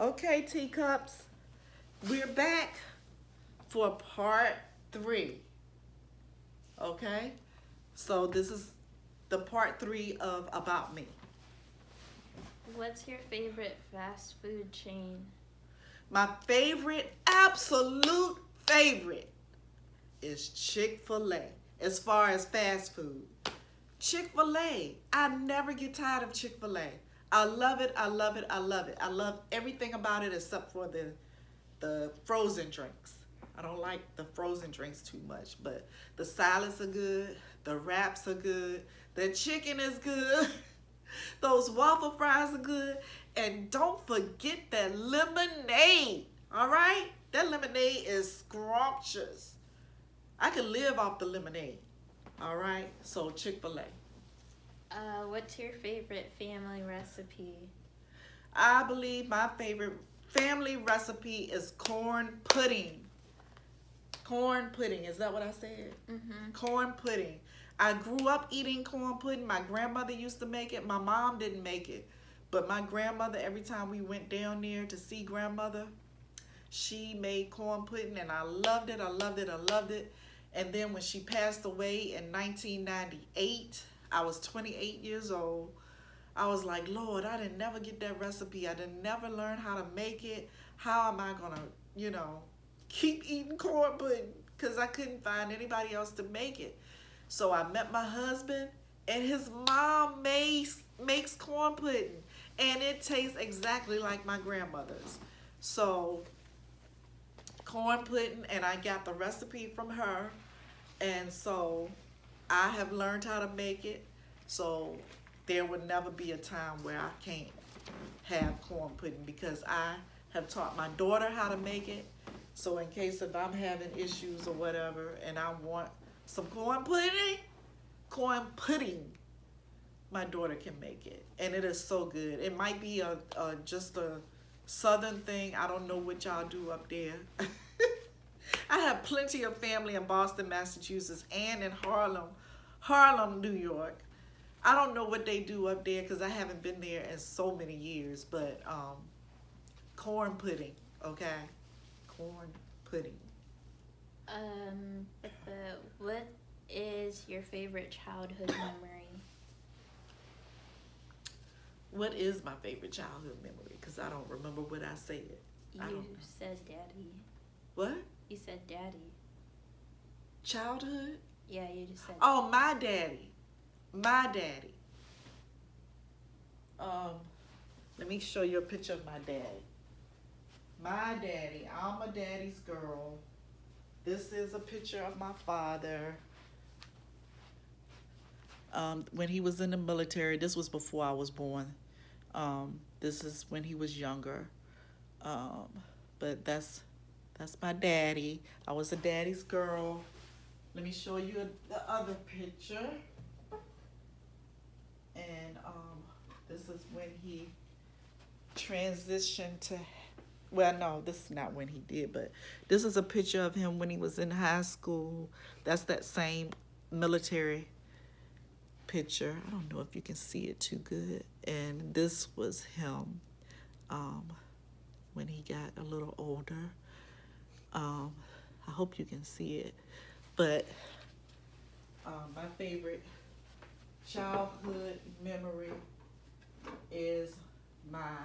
Okay, teacups, we're back for part three. Okay, so this is the part three of About Me. What's your favorite fast food chain? My favorite, absolute favorite, is Chick-fil-A as far as fast food. Chick-fil-A. I never get tired of Chick-fil-A. I love it, I love it, I love it. I love everything about it except for the frozen drinks. I don't like the frozen drinks too much, but the salads are good, the wraps are good, the chicken is good, those waffle fries are good, and don't forget that lemonade. All right? That lemonade is scrumptious. I could live off the lemonade. All right? So Chick-fil-A. What's your favorite family recipe? I believe my favorite family recipe is corn pudding. Corn pudding. Is that what I said? Mm-hmm. Corn pudding. I grew up eating corn pudding. My grandmother used to make it. My mom didn't make it. But my grandmother, every time we went down there to see grandmother, she made corn pudding and I loved it. I loved it. I loved it. And then when she passed away in 1998, I was 28 years old. I was like, Lord, I didn't never get that recipe. I didn't never learn how to make it. How am I going to, keep eating corn pudding? Because I couldn't find anybody else to make it. So I met my husband, and his mom makes corn pudding. And it tastes exactly like my grandmother's. So corn pudding, and I got the recipe from her. And so I have learned how to make it. So there would never be a time where I can't have corn pudding because I have taught my daughter how to make it. So in case if I'm having issues or whatever and I want some corn pudding, my daughter can make it. And it is so good. It might be just a southern thing. I don't know what y'all do up there. I have plenty of family in Boston, Massachusetts, and in Harlem, New York. I don't know what they do up there because I haven't been there in so many years, but corn pudding, okay? Corn pudding. What is your favorite childhood memory? What is my favorite childhood memory? Because I don't remember what I said. You said daddy. What? You said daddy. Childhood? Yeah, you just said. Oh, my daddy. My daddy. Let me show you a picture of my daddy. My daddy. I'm a daddy's girl. This is a picture of my father. When he was in the military, this was before I was born. This is when he was younger. But that's my daddy. I was a daddy's girl. Let me show you the other picture. And this is when he transitioned to, well, no, this is not when he did, but this is a picture of him when he was in high school. That's that same military picture. I don't know if you can see it too good. And this was him when he got a little older. I hope you can see it. But my favorite childhood memory is my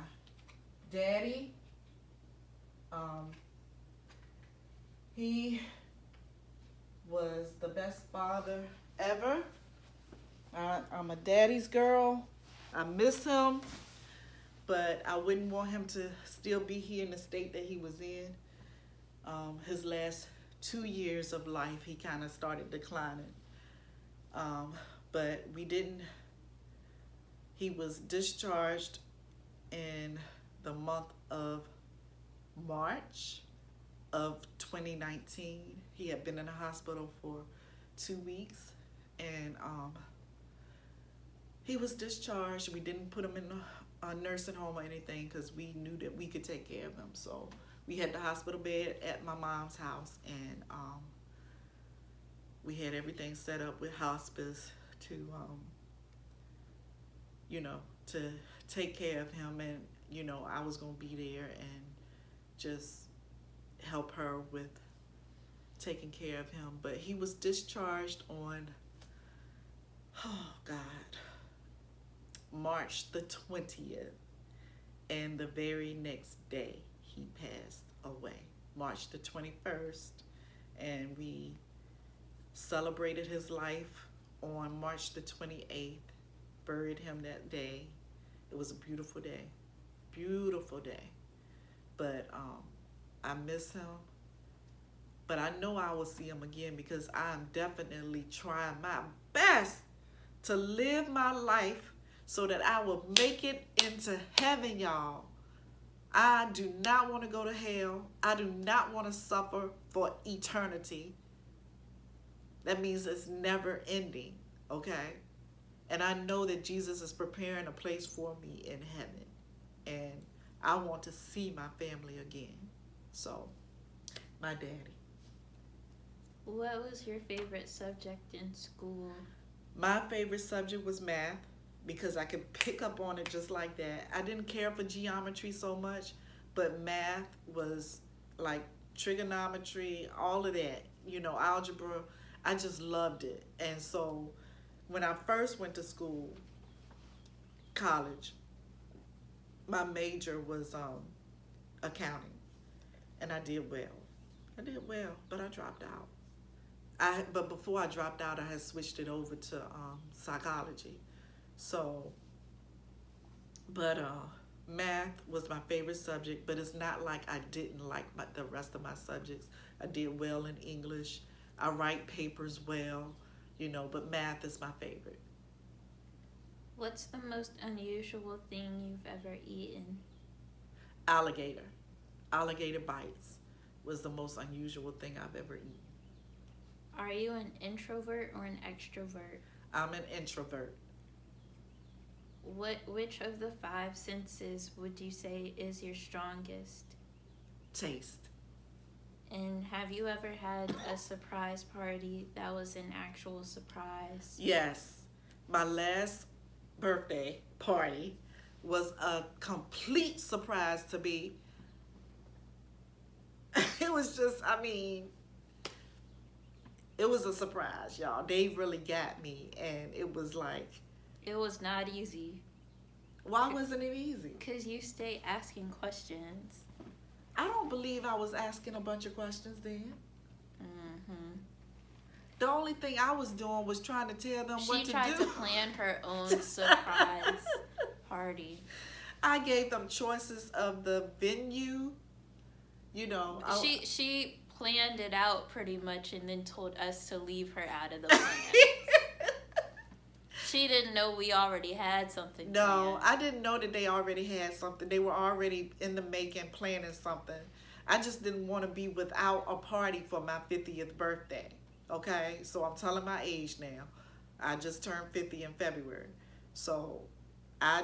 daddy. He was the best father ever. I'm a daddy's girl. I miss him, but I wouldn't want him to still be here in the state that he was in. His last 2 years of life, he kind of started declining. But he was discharged in the month of March of 2019. He had been in the hospital for 2 weeks, and he was discharged. We didn't put him in a nursing home or anything because we knew that we could take care of him. So we had the hospital bed at my mom's house, and we had everything set up with hospice to to take care of him. And I was going to be there and just help her with taking care of him. But he was discharged on, oh God, March the 20th. And the very next day, he passed away, March the 21st. And we celebrated his life on March the 28th, buried him that day. It was a beautiful day, beautiful day. But I miss him. But I know I will see him again because I'm definitely trying my best to live my life so that I will make it into heaven, y'all. I do not want to go to hell. I do not want to suffer for eternity. That means it's never ending, okay? And I know that Jesus is preparing a place for me in heaven. And I want to see my family again. So, my daddy. What was your favorite subject in school? My favorite subject was math because I could pick up on it just like that. I didn't care for geometry so much, but math was like trigonometry, all of that, algebra. I just loved it. And so when I first went to school, college, my major was accounting, and I did well. But I dropped out. But before I dropped out, I had switched it over to psychology. So, but math was my favorite subject, but it's not like I didn't like the rest of my subjects. I did well in English. I write papers well, but math is my favorite. What's the most unusual thing you've ever eaten? Alligator. Alligator bites was the most unusual thing I've ever eaten. Are you an introvert or an extrovert? I'm an introvert. Which of the 5 senses would you say is your strongest? Taste. And have you ever had a surprise party that was an actual surprise? Yes. My last birthday party was a complete surprise to me. It was just, it was a surprise, y'all. They really got me, and it was like... It was not easy. Why wasn't it easy? Because you stay asking questions. I don't believe I was asking a bunch of questions then. Mm-hmm. The only thing I was doing was trying to tell them what to do. She tried to plan her own surprise party. I gave them choices of the venue. She planned it out pretty much and then told us to leave her out of the plan. She didn't know we already had something No, planned. I didn't know that they already had something. They were already in the making, planning something. I just didn't want to be without a party for my 50th birthday. Okay? So I'm telling my age now. I just turned 50 in February. So I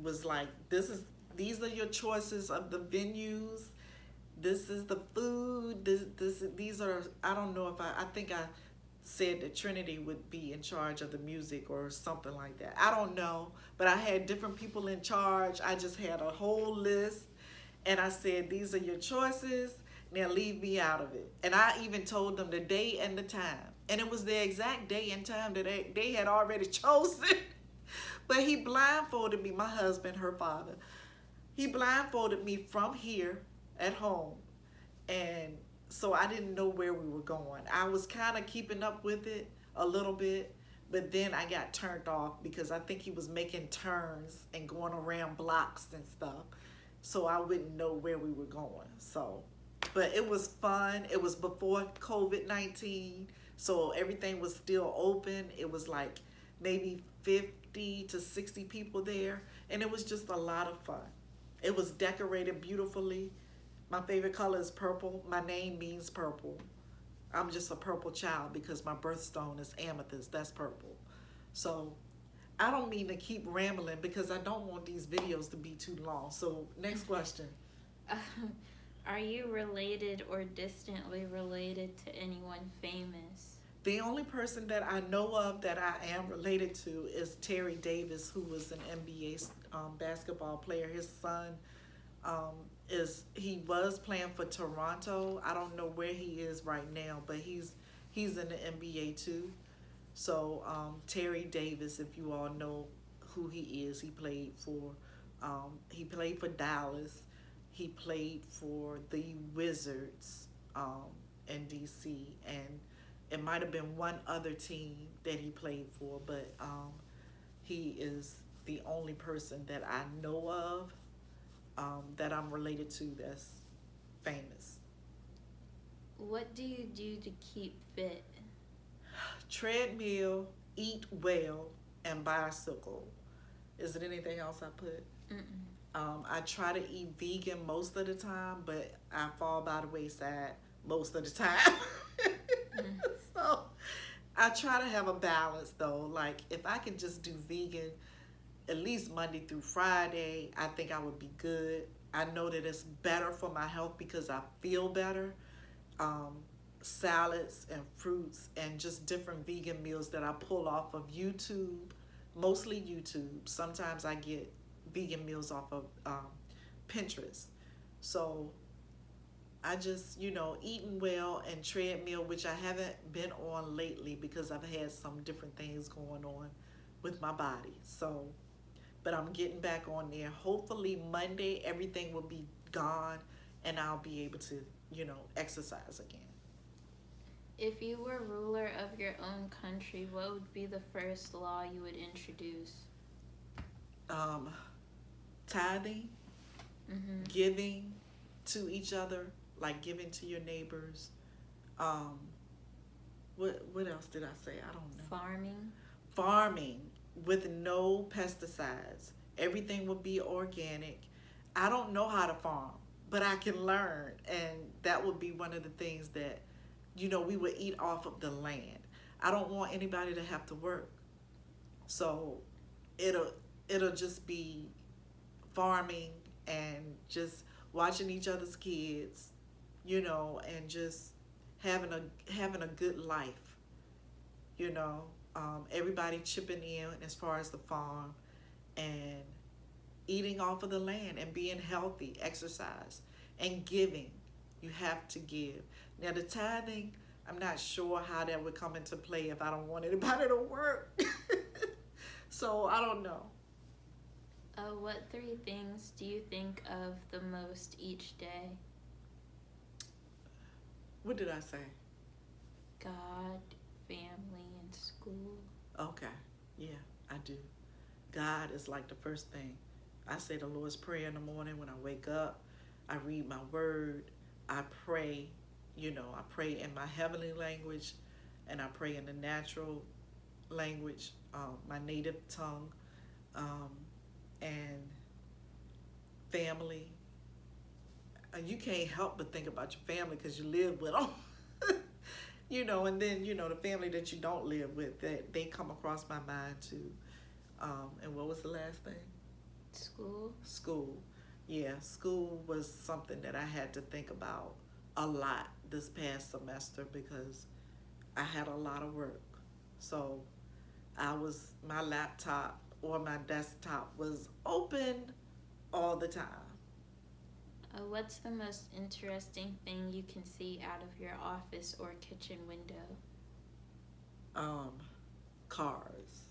was like, these are your choices of the venues. This is the food. These are, I don't know if I think I said that Trinity would be in charge of the music or something like that. I don't know, but I had different people in charge. I just had a whole list, and I said, these are your choices. Now leave me out of it. And I even told them the day and the time, and it was the exact day and time that they had already chosen. But he blindfolded me, my husband, her father. He blindfolded me from here at home, and so I didn't know where we were going. I was kind of keeping up with it a little bit, but then I got turned off because I think he was making turns and going around blocks and stuff, so I wouldn't know where we were going. So, but it was fun. It was before COVID-19, so everything was still open. It was like maybe 50 to 60 people there, and it was just a lot of fun. It was decorated beautifully. My favorite color is purple. My name means purple. I'm just a purple child because my birthstone is amethyst. That's purple. So I don't mean to keep rambling because I don't want these videos to be too long. So next question. Are you related or distantly related to anyone famous? The only person that I know of that I am related to is Terry Davis, who was an NBA basketball player. His son um, he was playing for Toronto. I don't know where he is right now, but he's in the NBA too. So Terry Davis, if you all know who he is, he played for Dallas. He played for the Wizards in DC, and it might have been one other team that he played for, but he is the only person that I know of that I'm related to that's famous. What do you do to keep fit? Treadmill, eat well, and bicycle. Is it anything else I put? Mm-mm. I try to eat vegan most of the time, but I fall by the wayside most of the time. Mm. So I try to have a balance though. Like if I could just do vegan at least Monday through Friday, I think I would be good. I know that it's better for my health because I feel better. Um, Salads and fruits and just different vegan meals that I pull off of YouTube, mostly YouTube. Sometimes I get vegan meals off of Pinterest. So I just, eating well and treadmill, which I haven't been on lately because I've had some different things going on with my body. So, but I'm getting back on there. Hopefully Monday everything will be gone and I'll be able to, exercise again. If you were ruler of your own country, what would be the first law you would introduce? Um, Tithing, Mm-hmm. giving to each other, like giving to your neighbors. Um, what else did I say? I don't know. Farming. Farming with no pesticides. Everything would be organic. I don't know how to farm, but I can learn, and that would be one of the things that we would eat off of the land. I don't want anybody to have to work. So it'll just be farming and just watching each other's kids, and just having a good life, you know. Everybody chipping in as far as the farm and eating off of the land and being healthy, exercise and giving. You have to give. Now the tithing, I'm not sure how that would come into play if I don't want anybody to work. So I don't know. What three things do you think of the most each day? What did I say? God, family, and school. Okay. Yeah, I do. God is like the first thing. I say the Lord's Prayer in the morning when I wake up. I read my word. I pray. I pray in my heavenly language and I pray in the natural language, my native tongue, and family. You can't help but think about your family because you live with them. And then, the family that you don't live with, that they come across my mind too. And what was the last thing? School. School. Yeah, school was something that I had to think about a lot this past semester because I had a lot of work. So my laptop or my desktop was open all the time. What's the most interesting thing you can see out of your office or kitchen window? Cars.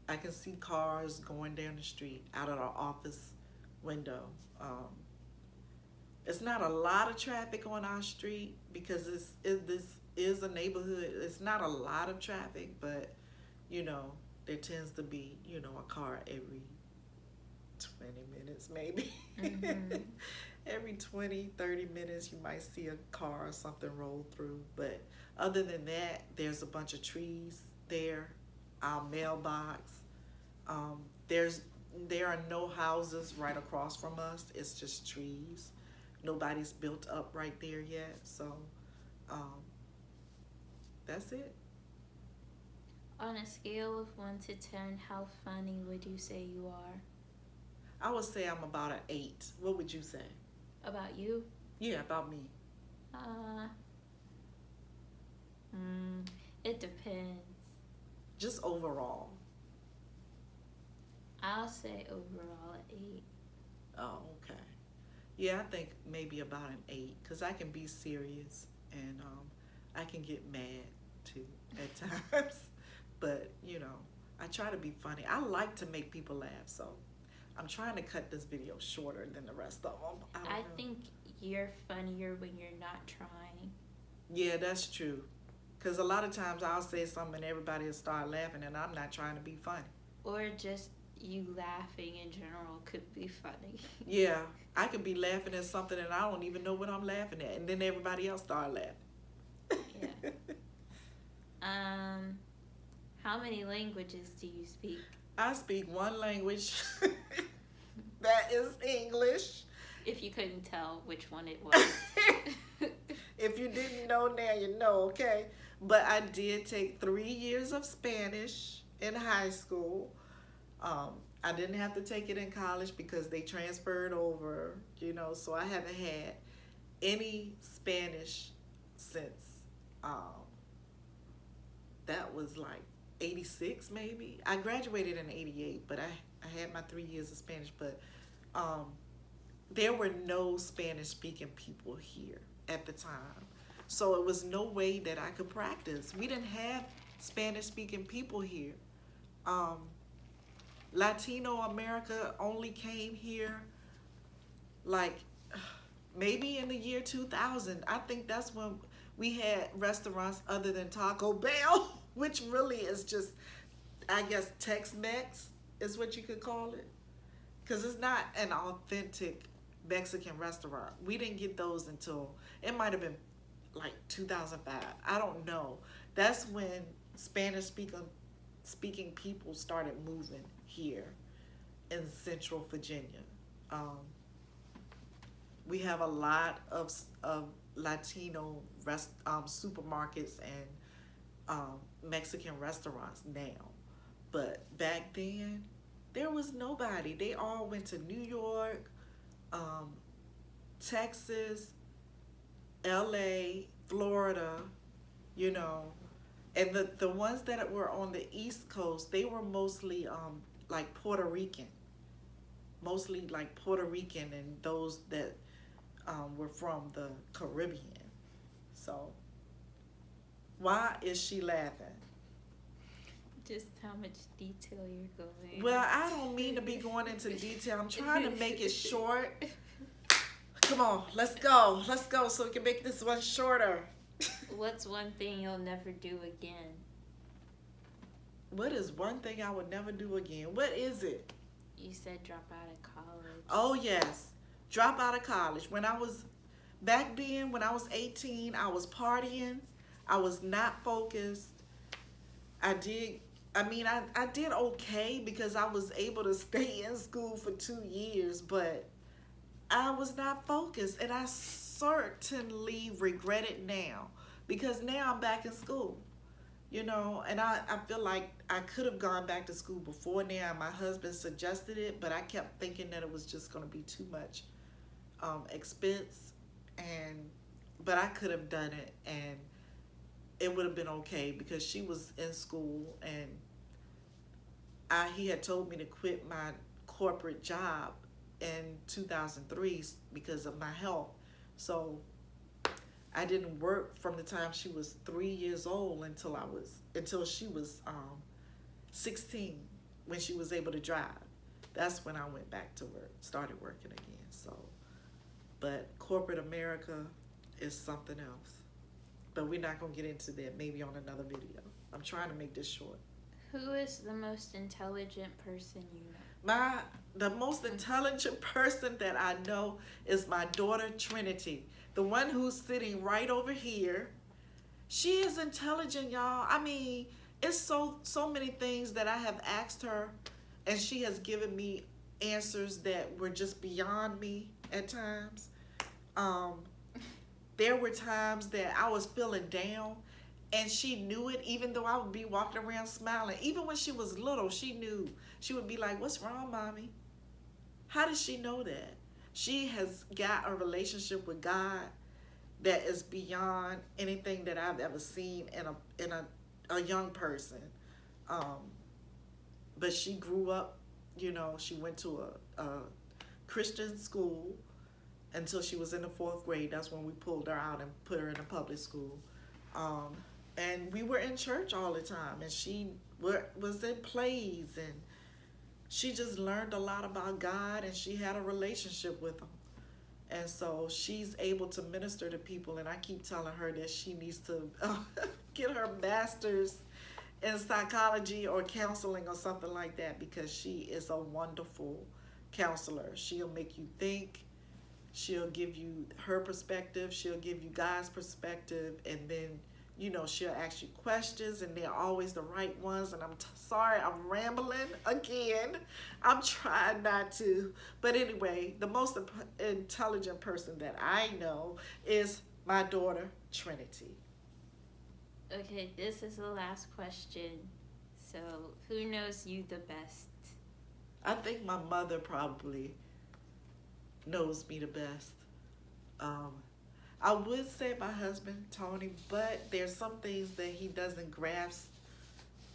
I can see cars going down the street out of our office window. It's not a lot of traffic on our street because this is a neighborhood. It's not a lot of traffic, but there tends to be a car every 20 minutes maybe. Mm-hmm. Every 20, 30 minutes you might see a car or something roll through. But other than that, there's a bunch of trees there. Our mailbox. There are no houses right across from us. It's just trees. Nobody's built up right there yet. So that's it. On a scale of 1 to 10, how funny would you say you are? I would say I'm about an 8. What would you say? About you? Yeah, about me. It depends. just overall. I'll say overall 8. Oh, okay. Yeah, I think maybe about an 8 because I can be serious and I can get mad too at times. But, I try to be funny. I like to make people laugh, so I'm trying to cut this video shorter than the rest of them. I don't I know. think you're funnier when you're not trying. Yeah, that's true. Because a lot of times I'll say something and everybody will start laughing and I'm not trying to be funny. Or just you laughing in general could be funny. Yeah, I could be laughing at something and I don't even know what I'm laughing at. And then everybody else start laughing. Yeah. How many languages do you speak? I speak one language. That is English. If you couldn't tell which one it was. If you didn't know now, you know, okay? But I did take 3 years of Spanish in high school. I didn't have to take it in college because they transferred over, so I haven't had any Spanish since that was like 86 maybe. I graduated in 88, but I had my 3 years of Spanish, but there were no Spanish speaking people here at the time. So it was no way that I could practice. We didn't have Spanish speaking people here. Latino America only came here like maybe in the year 2000. I think that's when we had restaurants other than Taco Bell, which really is just, I guess, Tex-Mex is what you could call it. Because it's not an authentic Mexican restaurant. We didn't get those until, it might have been like 2005. I don't know. That's when Spanish speaking people started moving here in Central Virginia. We have a lot of Latino supermarkets and Mexican restaurants now. But back then, there was nobody. They all went to New York, Texas, LA, Florida, and the ones that were on the East Coast, they were mostly like Puerto Rican. Mostly like Puerto Rican and those that were from the Caribbean. So, why is she laughing? Just how much detail you're going. Well, I don't mean to be going into detail. I'm trying to make it short. Come on, let's go. Let's go so we can make this one shorter. What's one thing you'll never do again? What is one thing I would never do again? What is it? You said drop out of college. Oh, yes. Drop out of college. Back then, when I was 18, I was partying. I was not focused. I did okay because I was able to stay in school for 2 years, but I was not focused, and I certainly regret it now because now I'm back in school, and I feel like I could have gone back to school before now. My husband suggested it, but I kept thinking that it was just going to be too much expense, but I could have done it, and it would have been okay because she was in school, and he had told me to quit my corporate job in 2003 because of my health. So I didn't work from the time she was 3 years old until she was 16 when she was able to drive. That's when I went back to work, started working again. So, but corporate America is something else. But we're not going to get into that maybe on another video. I'm trying to make this short. Who is the most intelligent person you know? The most intelligent person that I know is my daughter Trinity, the one who's sitting right over here. She is intelligent, y'all. I mean, it's so many things that I have asked her, and she has given me answers that were just beyond me at times. There were times that I was feeling down, and she knew it, even though I would be walking around smiling. Even when she was little, she knew. She would be like, "What's wrong, Mommy?" How does she know that? She has got a relationship with God that is beyond anything that I've ever seen in a young person. Um, but she grew up, she went to a Christian school until she was in the fourth grade. That's when we pulled her out and put her in a public school. Um, and we were in church all the time, and she was in plays, and she just learned a lot about God, and she had a relationship with him. And so she's able to minister to people, and I keep telling her that she needs to get her master's in psychology or counseling or something like that, because she is a wonderful counselor. She'll make you think, she'll give you her perspective, she'll give you God's perspective, and then she'll ask you questions, and they're always the right ones. And I'm sorry, I'm rambling again. I'm trying not to. But anyway, the most intelligent person that I know is my daughter, Trinity. Okay, this is the last question. So, who knows you the best? I think my mother probably knows me the best. I would say my husband, Tony, but there's some things that he doesn't grasp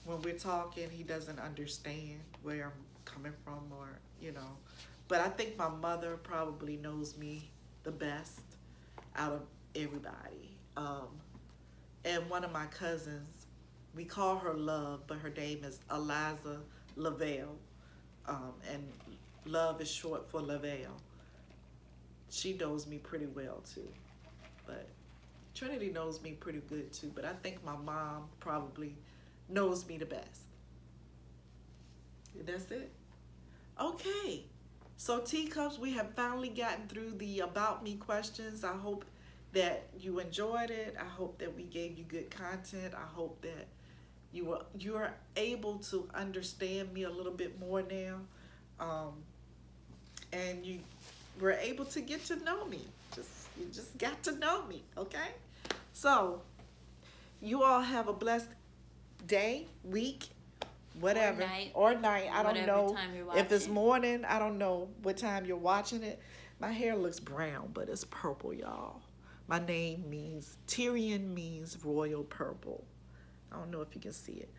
when we're talking. He doesn't understand where I'm coming from, or. But I think my mother probably knows me the best out of everybody. And one of my cousins, we call her Love, but her name is Eliza Lavelle. And Love is short for Lavelle. She knows me pretty well too. But Trinity knows me pretty good too. But I think my mom probably knows me the best. That's it. Okay. So teacups, we have finally gotten through the about me questions. I hope that you enjoyed it. I hope that we gave you good content. I hope that you're able to understand me a little bit more now. And you were able to get to know me. You just got to know me, okay? So you all have a blessed day, week, whatever, or night. I don't know if it's morning. I don't know what time you're watching it. My hair looks brown, but it's purple, y'all. My name means, Tyrion means royal purple. I don't know if you can see it.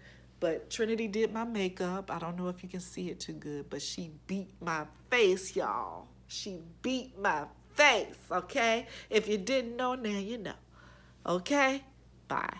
But Trinity did my makeup. I don't know if you can see it too good, but she beat my face, y'all. She beat my face, okay? If you didn't know, now you know. Okay? Bye.